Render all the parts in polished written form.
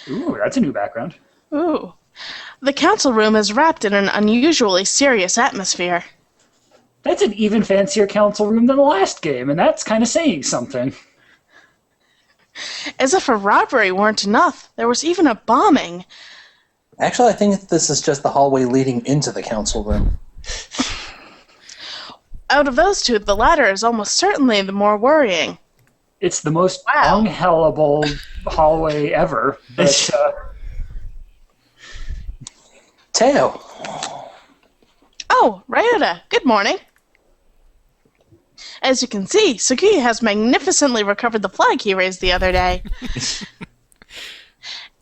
Ooh, that's a new background. Ooh. The council room is wrapped in an unusually serious atmosphere. That's an even fancier council room than the last game, and that's kind of saying something. As if a robbery weren't enough, there was even a bombing. Actually, I think this is just the hallway leading into the council room. Out of those two, the latter is almost certainly the more worrying. It's the most unhellable hallway ever. But, Teo. Oh, Ryota, good morning. As you can see, Sakuya has magnificently recovered the flag he raised the other day.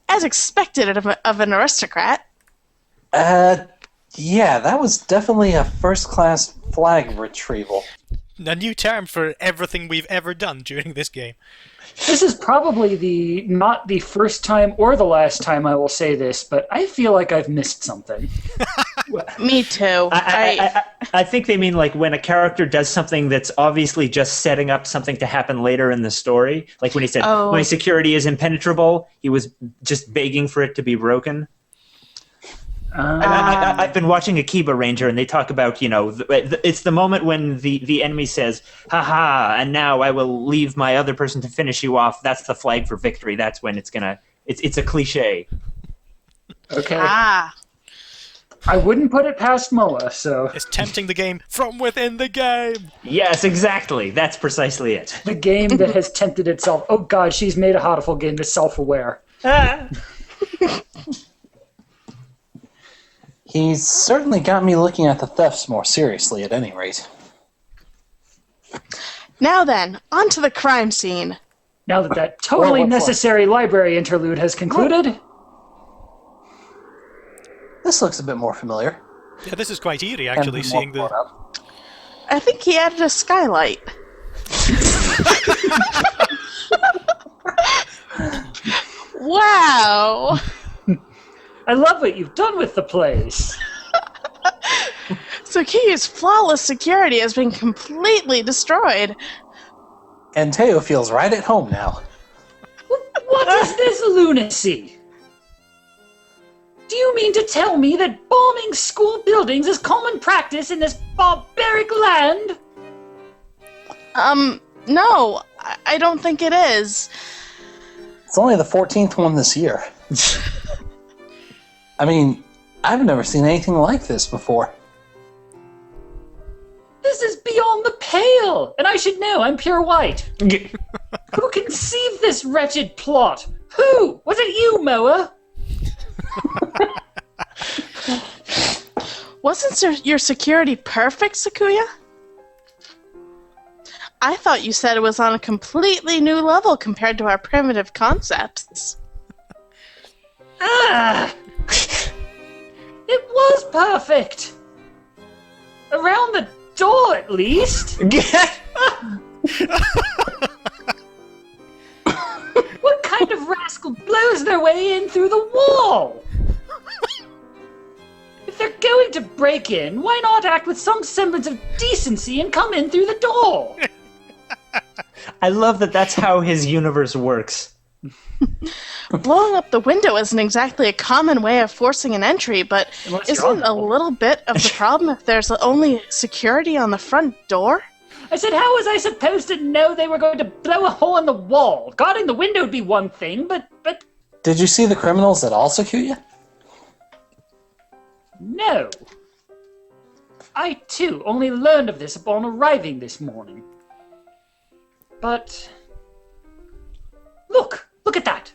As expected of an aristocrat. Yeah, that was definitely a first-class flag retrieval. A new term for everything we've ever done during this game. This is probably not the first time or the last time I will say this, but I feel like I've missed something. Me too. I think they mean like when a character does something that's obviously just setting up something to happen later in the story. Like when he said, my security is impenetrable, he was just begging for it to be broken. I've been watching Akiba Ranger, and they talk about, it's the moment when the enemy says, haha, and now I will leave my other person to finish you off. That's the flag for victory. That's when it's a cliche. Okay. I wouldn't put it past Moa, so... It's tempting the game from within the game! Yes, exactly. That's precisely it. The game that has tempted itself. Oh god, she's made a Hatoful game that's self-aware. He's certainly got me looking at the thefts more seriously, at any rate. Now then, on to the crime scene. Now that totally necessary library interlude has concluded... This looks a bit more familiar. Yeah, this is quite eerie, actually, seeing the... I think he added a skylight. Wow! I love what you've done with the place. Sakuya's flawless security has been completely destroyed. And Teo feels right at home now. What is this lunacy? Do you mean to tell me that bombing school buildings is common practice in this barbaric land? No, I don't think it is. It's only the 14th one this year. I mean, I've never seen anything like this before. This is beyond the pale, and I should know, I'm pure white. Who conceived this wretched plot? Who? Was it you, Moa? Wasn't your security perfect, Sakuya? I thought you said it was on a completely new level compared to our primitive concepts. It was perfect! Around the door, at least! What kind of rascal blows their way in through the wall? If they're going to break in, why not act with some semblance of decency and come in through the door? I love that that's how his universe works. Blowing up the window isn't exactly a common way of forcing an entry, but isn't a little bit of the problem if there's only security on the front door? I said, how was I supposed to know they were going to blow a hole in the wall? Guarding the window would be one thing, but... Did you see the criminals at all, Sakuya? No. I, too, only learned of this upon arriving this morning. But... Look at that!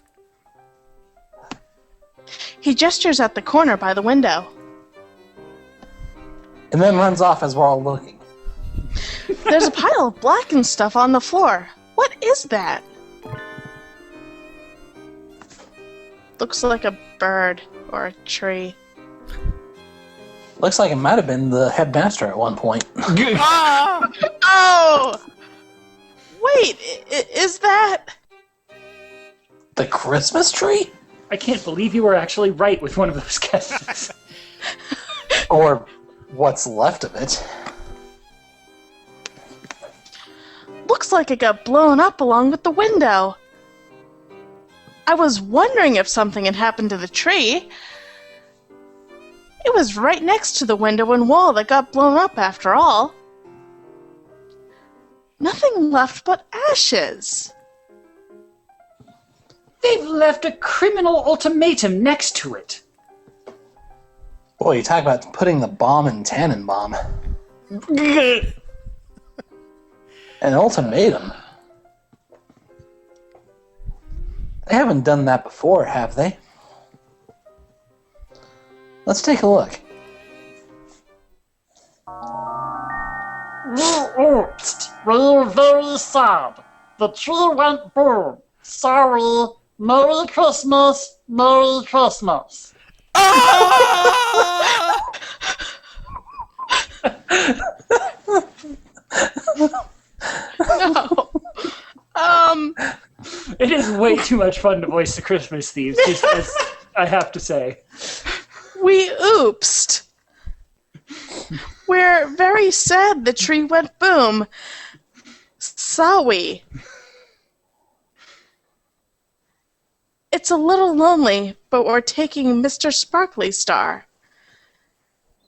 He gestures at the corner by the window. And then runs off as we're all looking. There's a pile of blackened stuff on the floor. What is that? Looks like a bird or a tree. Looks like it might have been the headmaster at one point. Oh! Wait, is that... The Christmas tree? I can't believe you were actually right with one of those guesses. Or what's left of it. Looks like it got blown up along with the window. I was wondering if something had happened to the tree. It was right next to the window and wall that got blown up after all. Nothing left but ashes. They've left a criminal ultimatum next to it. Boy, you talk about putting the bomb in Tannenbaum. An ultimatum? They haven't done that before, have they? Let's take a look. We're very sad. The tree went boom. Sorry. Merry Christmas. Merry Christmas. No. It is way too much fun to voice the Christmas thieves, just as I have to say. We oopsed. We're very sad the tree went boom. Sorry. It's a little lonely, but we're taking Mr. Sparkly Star.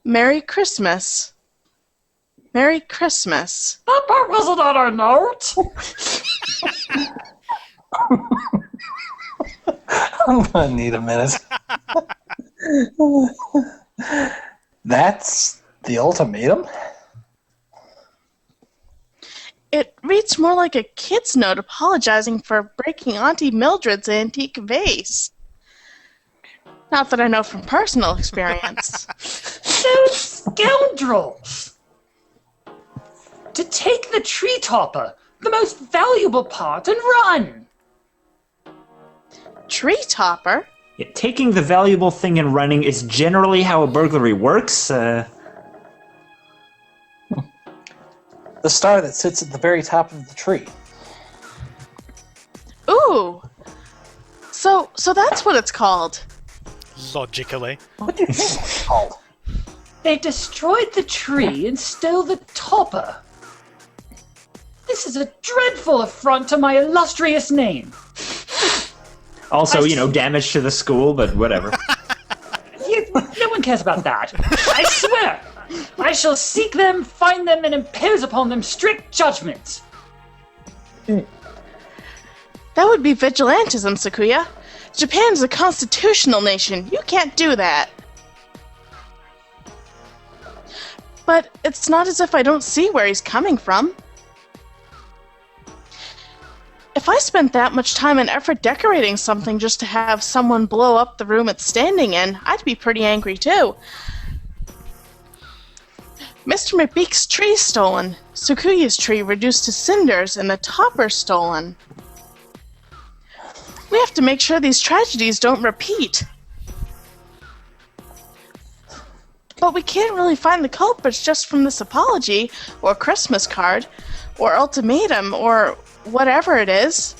Merry Christmas. Merry Christmas. That part wasn't on our note. I'm gonna need a minute. That's the ultimatum? It reads more like a kid's note apologizing for breaking Auntie Mildred's antique vase. Not that I know from personal experience. Those scoundrels! To take the tree topper, the most valuable part, and run! Tree topper? Yeah, taking the valuable thing and running is generally how a burglary works. The star that sits at the very top of the tree. Ooh! So that's what it's called. Logically. What do you think it's called? They destroyed the tree and stole the topper. This is a dreadful affront to my illustrious name. Also, damage to the school, but whatever. No one cares about that. I swear, I shall seek them, find them, and impose upon them strict judgments. That would be vigilantism, Sakuya. Japan's a constitutional nation. You can't do that. But it's not as if I don't see where he's coming from. If I spent that much time and effort decorating something just to have someone blow up the room it's standing in, I'd be pretty angry too. Mr. McBeak's tree stolen, Sukuya's tree reduced to cinders, and the topper stolen. We have to make sure these tragedies don't repeat. But we can't really find the culprits just from this apology, or Christmas card, or ultimatum, or whatever it is.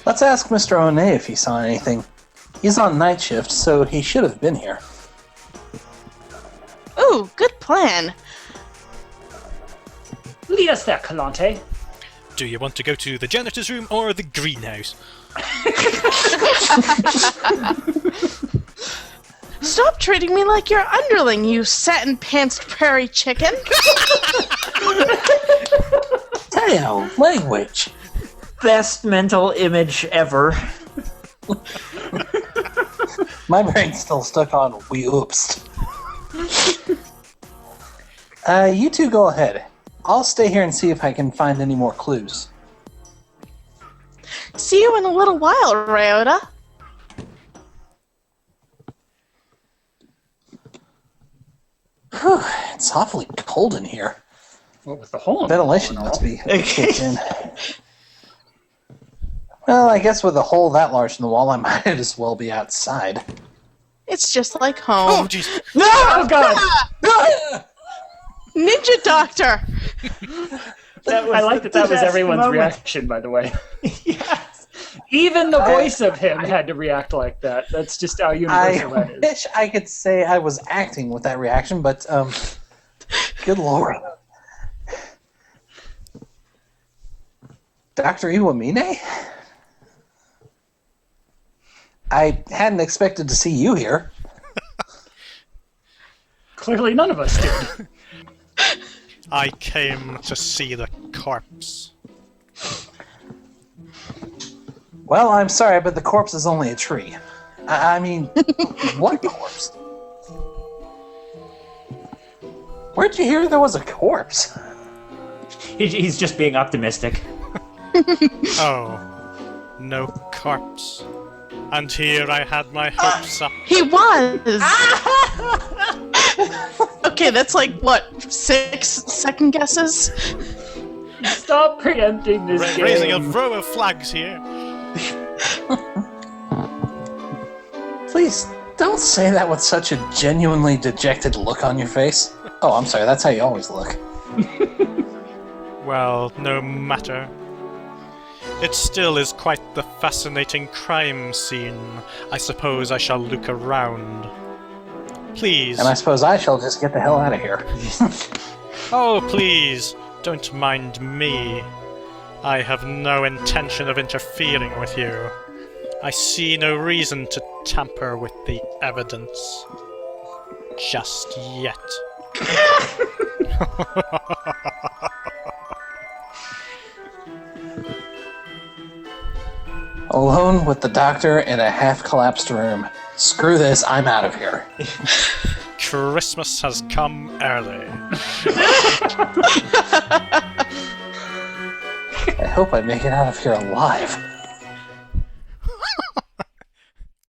Let's ask Mr. One if he saw anything. He's on night shift, so he should have been here. Ooh, good plan. Lead us there, Kalante. Do you want to go to the janitor's room or the greenhouse? Stop treating me like your underling, you satin-pantsed prairie chicken. Damn, language. Best mental image ever. My brain's still stuck on we oopsed. You two go ahead. I'll stay here and see if I can find any more clues. See you in a little while, Ryota. Whew, it's awfully cold in here. What was the hole? Ventilation must be kicked in. Well, I guess with a hole that large in the wall, I might as well be outside. It's just like home. Oh, jeez. No! Oh, God! Ninja Doctor! I like that was everyone's moment. reaction, by the way. Yes. Even the voice of him had to react like that. That's just how universal that I is. wish I could say I was acting with that reaction, but, good lord. Dr. Iwamine? I hadn't expected to see you here. Clearly none of us did. I came to see the corpse. Well, I'm sorry, but the corpse is only a tree. I mean, what corpse? Where'd you hear there was a corpse? He's just being optimistic. Oh, no corpse. And here I had my hopes up. He was! Okay, that's like, what, 6 second guesses? Stop preempting this game. Raising a row of flags here. Please, don't say that with such a genuinely dejected look on your face. Oh, I'm sorry, that's how you always look. Well, no matter. It still is quite the fascinating crime scene. I suppose I shall look around. Please. And I suppose I shall just get the hell out of here. Oh, please, don't mind me. I have no intention of interfering with you. I see no reason to tamper with the evidence. Just yet. Alone with the doctor in a half-collapsed room. Screw this, I'm out of here. Christmas has come early. I hope I make it out of here alive.